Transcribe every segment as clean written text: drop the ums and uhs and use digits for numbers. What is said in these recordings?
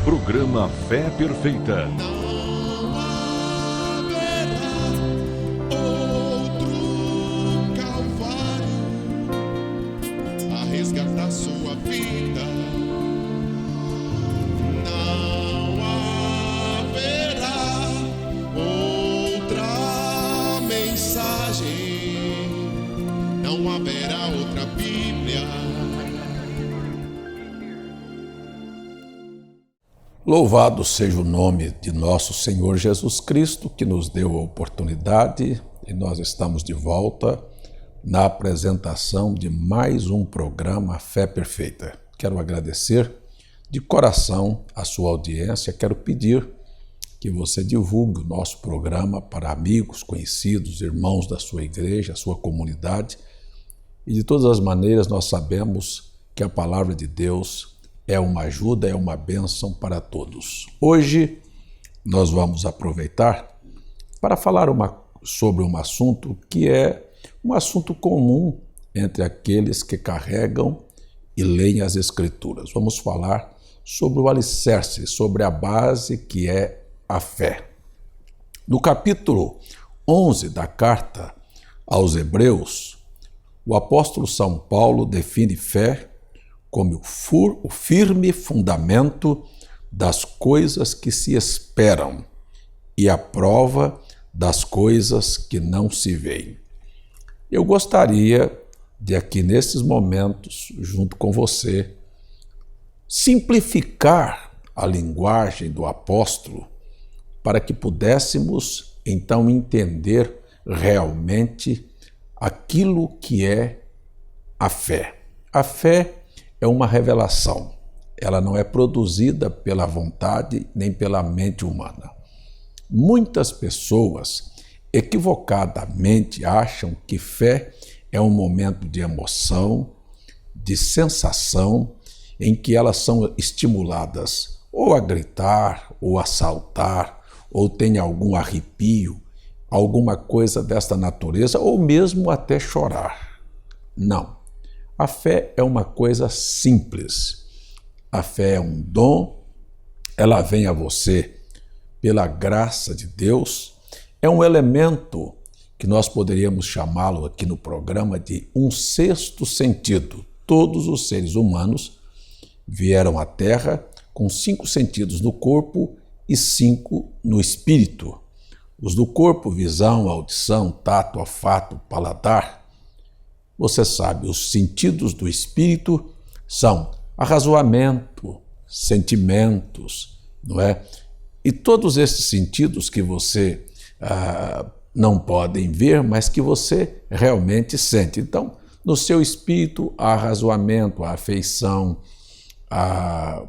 Programa Fé Perfeita. Não haverá outro Calvário a resgatar sua vida. Não haverá outra mensagem. Não haverá outra Bíblia. Louvado seja o nome de nosso Senhor Jesus Cristo, que nos deu a oportunidade e nós estamos de volta na apresentação de mais um programa Fé Perfeita. Quero agradecer de coração a sua audiência, quero pedir que você divulgue o nosso programa para amigos, conhecidos, irmãos da sua igreja, a sua comunidade, e de todas as maneiras nós sabemos que a palavra de Deus é uma ajuda, é uma bênção para todos. Hoje nós vamos aproveitar para falar sobre um assunto que é um assunto comum entre aqueles que carregam e leem as Escrituras. Vamos falar sobre o alicerce, sobre a base que é a fé. No capítulo 11 da carta aos Hebreus, o apóstolo São Paulo define fé como o firme fundamento das coisas que se esperam e a prova das coisas que não se veem. Eu gostaria de aqui nesses momentos, junto com você, simplificar a linguagem do apóstolo para que pudéssemos então entender realmente aquilo que é a fé. A fé é uma revelação. Ela não é produzida pela vontade nem pela mente humana. Muitas pessoas equivocadamente acham que fé é um momento de emoção, de sensação, em que elas são estimuladas ou a gritar, ou a saltar, ou tem algum arrepio, alguma coisa desta natureza, ou mesmo até chorar. Não. A fé é uma coisa simples. A fé é um dom, ela vem a você pela graça de Deus, é um elemento que nós poderíamos chamá-lo aqui no programa de um sexto sentido. Todos os seres humanos vieram à Terra com 5 sentidos no corpo e 5 no espírito. Os do corpo, visão, audição, tato, olfato, paladar. Você sabe, os sentidos do espírito são arrazoamento, sentimentos, não é? E todos esses sentidos que você não podem ver, mas que você realmente sente. Então, no seu espírito há arrazoamento, há afeição, há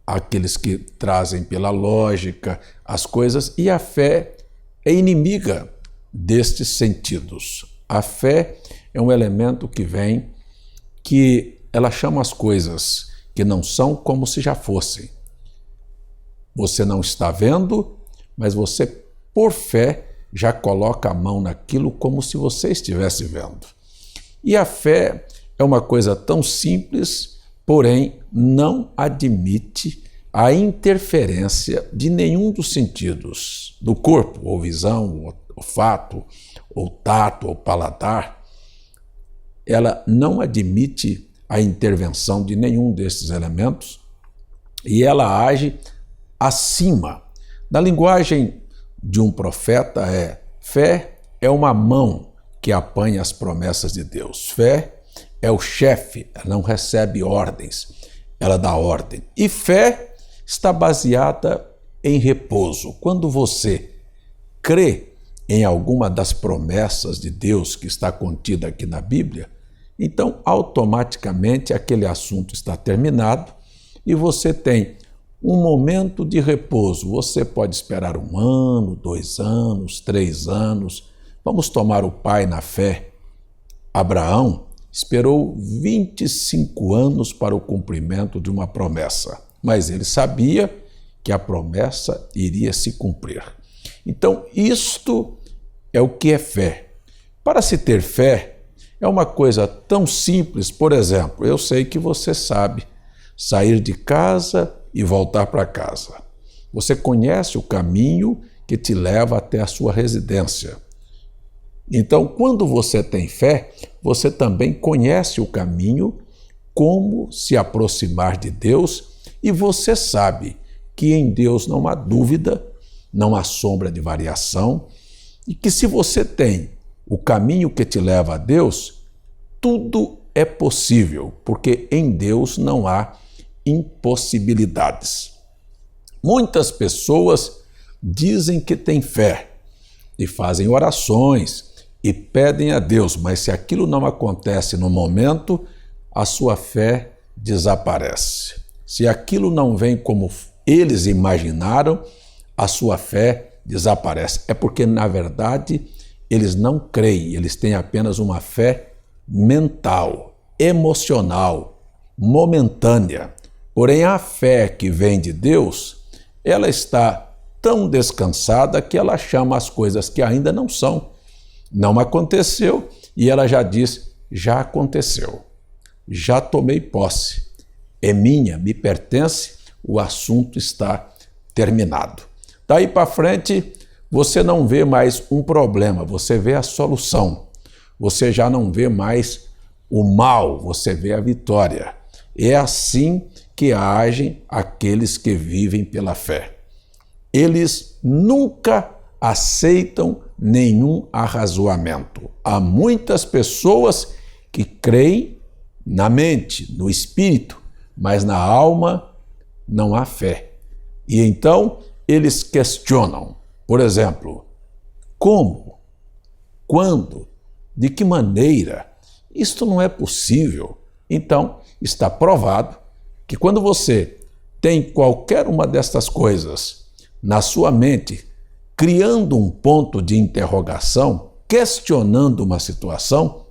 aqueles que trazem pela lógica as coisas, e a fé é inimiga destes sentidos. A fé é um elemento que vem, que ela chama as coisas que não são como se já fossem. Você não está vendo, mas você, por fé, já coloca a mão naquilo como se você estivesse vendo. E a fé é uma coisa tão simples, porém não admite a interferência de nenhum dos sentidos do corpo, ou visão, ou olfato, ou tato, ou paladar. Ela não admite a intervenção de nenhum desses elementos e ela age acima. Na linguagem de um profeta fé é uma mão que apanha as promessas de Deus. Fé é o chefe, ela não recebe ordens, ela dá ordem. E fé está baseada em repouso. Quando você crê em alguma das promessas de Deus que está contida aqui na Bíblia, então automaticamente aquele assunto está terminado e você tem um momento de repouso. Você pode esperar 1 ano, 2 anos, 3 anos. Vamos tomar o pai na fé. Abraão esperou 25 anos para o cumprimento de uma promessa, mas ele sabia que a promessa iria se cumprir. Então, isto é o que é fé. Para se ter fé, é uma coisa tão simples. Por exemplo, eu sei que você sabe sair de casa e voltar para casa. Você conhece o caminho que te leva até a sua residência. Então, quando você tem fé, você também conhece o caminho, como se aproximar de Deus, e você sabe que em Deus não há dúvida, não há sombra de variação, e que se você tem o caminho que te leva a Deus, tudo é possível, porque em Deus não há impossibilidades. Muitas pessoas dizem que têm fé e fazem orações e pedem a Deus, mas se aquilo não acontece no momento, a sua fé desaparece. Se aquilo não vem como eles imaginaram, a sua fé desaparece. É porque, na verdade, eles não creem, eles têm apenas uma fé mental, emocional, momentânea. Porém, a fé que vem de Deus, ela está tão descansada que ela chama as coisas que ainda não são. Não aconteceu e ela já diz, já aconteceu, já tomei posse, é minha, me pertence, o assunto está terminado. Daí para frente, você não vê mais um problema, você vê a solução. Você já não vê mais o mal, você vê a vitória. É assim que agem aqueles que vivem pela fé. Eles nunca aceitam nenhum arrazoamento. Há muitas pessoas que creem na mente, no espírito, mas na alma não há fé. E então eles questionam, por exemplo, como, quando, de que maneira? Isto não é possível. Então, está provado que quando você tem qualquer uma destas coisas na sua mente, criando um ponto de interrogação, questionando uma situação,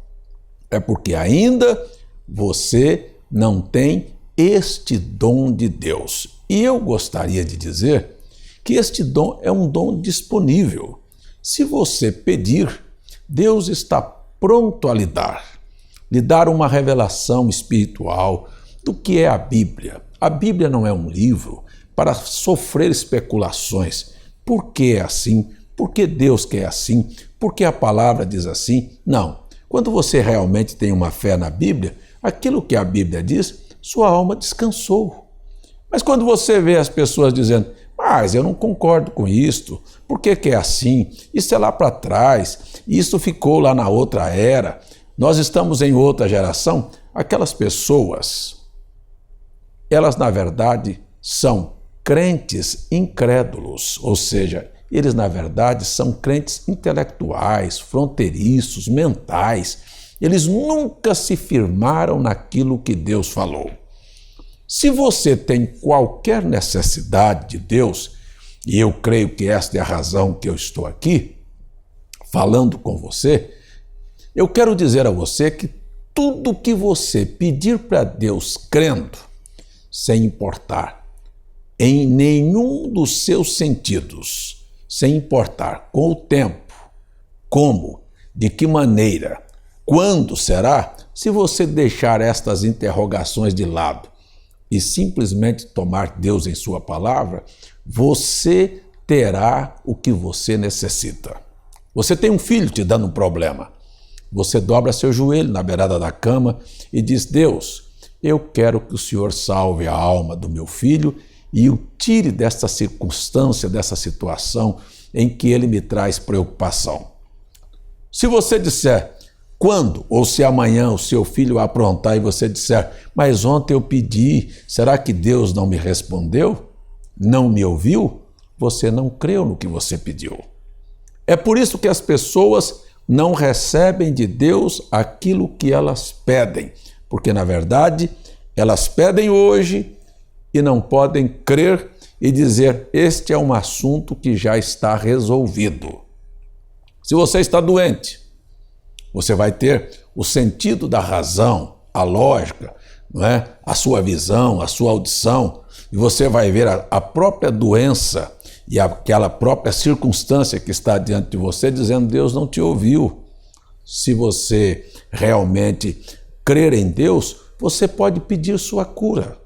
é porque ainda você não tem este dom de Deus. E eu gostaria de dizer que este dom é um dom disponível. Se você pedir, Deus está pronto a lhe dar uma revelação espiritual do que é a Bíblia. A Bíblia não é um livro para sofrer especulações. Por que é assim? Por que Deus quer assim? Por que a palavra diz assim? Não. Quando você realmente tem uma fé na Bíblia, aquilo que a Bíblia diz, sua alma descansou. Mas quando você vê as pessoas dizendo, mas eu não concordo com isto, por que é assim? Isso é lá para trás, isso ficou lá na outra era, nós estamos em outra geração. Aquelas pessoas, elas na verdade são crentes incrédulos, ou seja, eles na verdade são crentes intelectuais, fronteiriços, mentais. Eles nunca se firmaram naquilo que Deus falou. Se você tem qualquer necessidade de Deus, e eu creio que esta é a razão que eu estou aqui, falando com você, eu quero dizer a você que tudo que você pedir para Deus crendo, sem importar em nenhum dos seus sentidos, sem importar com o tempo, como, de que maneira, quando será, se você deixar estas interrogações de lado e simplesmente tomar Deus em sua palavra, você terá o que você necessita. Você tem um filho te dando um problema. Você dobra seu joelho na beirada da cama e diz, Deus, eu quero que o Senhor salve a alma do meu filho e o tire desta circunstância, dessa situação em que ele me traz preocupação. Se você disser, quando ou se amanhã o seu filho aprontar e você disser, mas ontem eu pedi, será que Deus não me respondeu? Não me ouviu? Você não creu no que você pediu. É por isso que as pessoas não recebem de Deus aquilo que elas pedem, porque na verdade elas pedem hoje e não podem crer e dizer, este é um assunto que já está resolvido. Se você está doente, você vai ter o sentido da razão, a lógica, não é? A sua visão, a sua audição, e você vai ver a própria doença e aquela própria circunstância que está diante de você, dizendo, Deus não te ouviu. Se você realmente crer em Deus, você pode pedir sua cura.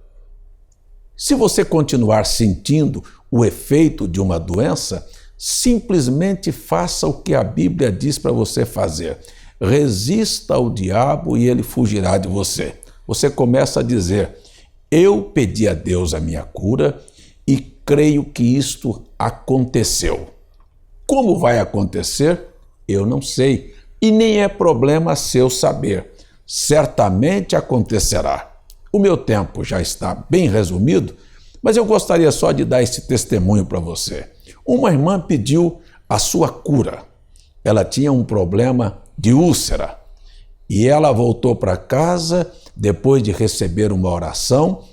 Se você continuar sentindo o efeito de uma doença, simplesmente faça o que a Bíblia diz para você fazer. Resista ao diabo e ele fugirá de você. Você começa a dizer: eu pedi a Deus a minha cura e creio que isto aconteceu. Como vai acontecer? Eu não sei. E nem é problema seu saber. Certamente acontecerá. O meu tempo já está bem resumido, mas eu gostaria só de dar esse testemunho para você. Uma irmã pediu a sua cura. Ela tinha um problema de úlcera e ela voltou para casa depois de receber uma oração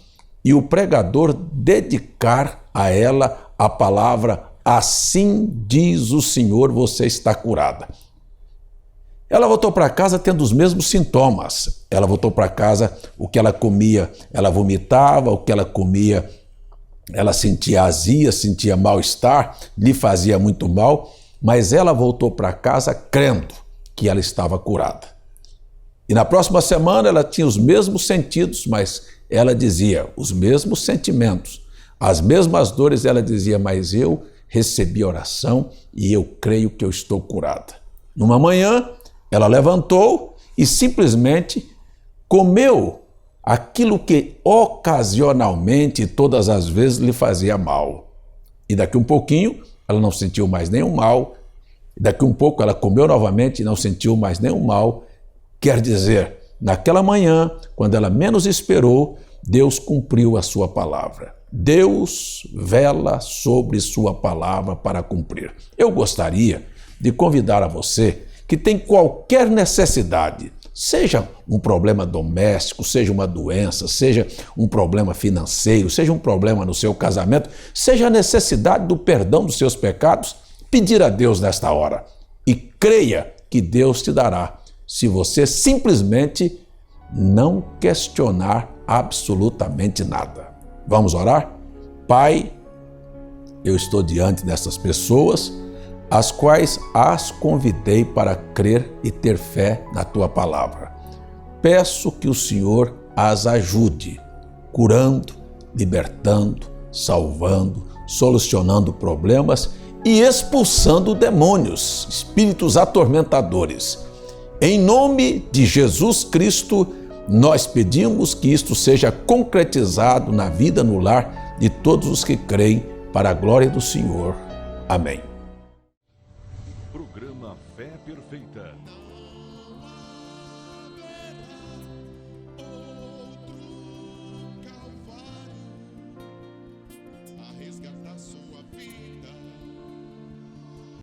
e o pregador dedicar a ela a palavra: assim diz o Senhor, você está curada. Ela voltou para casa tendo os mesmos sintomas. Ela voltou para casa, o que ela comia, ela vomitava, o que ela comia, ela sentia azia, sentia mal-estar, lhe fazia muito mal, mas ela voltou para casa crendo que ela estava curada. E na próxima semana ela tinha os mesmos sentidos, mas ela dizia os mesmos sentimentos, as mesmas dores, ela dizia: mas eu recebi oração e eu creio que eu estou curada. Numa manhã, ela levantou e simplesmente comeu aquilo que ocasionalmente, todas as vezes, lhe fazia mal. E daqui um pouquinho, ela não sentiu mais nenhum mal. Daqui um pouco, ela comeu novamente e não sentiu mais nenhum mal. Quer dizer, naquela manhã, quando ela menos esperou, Deus cumpriu a sua palavra. Deus vela sobre sua palavra para cumprir. Eu gostaria de convidar a você que tem qualquer necessidade, seja um problema doméstico, seja uma doença, seja um problema financeiro, seja um problema no seu casamento, seja a necessidade do perdão dos seus pecados, pedir a Deus nesta hora. E creia que Deus te dará, se você simplesmente não questionar absolutamente nada. Vamos orar? Pai, eu estou diante dessas pessoas, as quais as convidei para crer e ter fé na Tua palavra. Peço que o Senhor as ajude, curando, libertando, salvando, solucionando problemas e expulsando demônios, espíritos atormentadores. Em nome de Jesus Cristo, nós pedimos que isto seja concretizado na vida no lar de todos os que creem, para a glória do Senhor. Amém.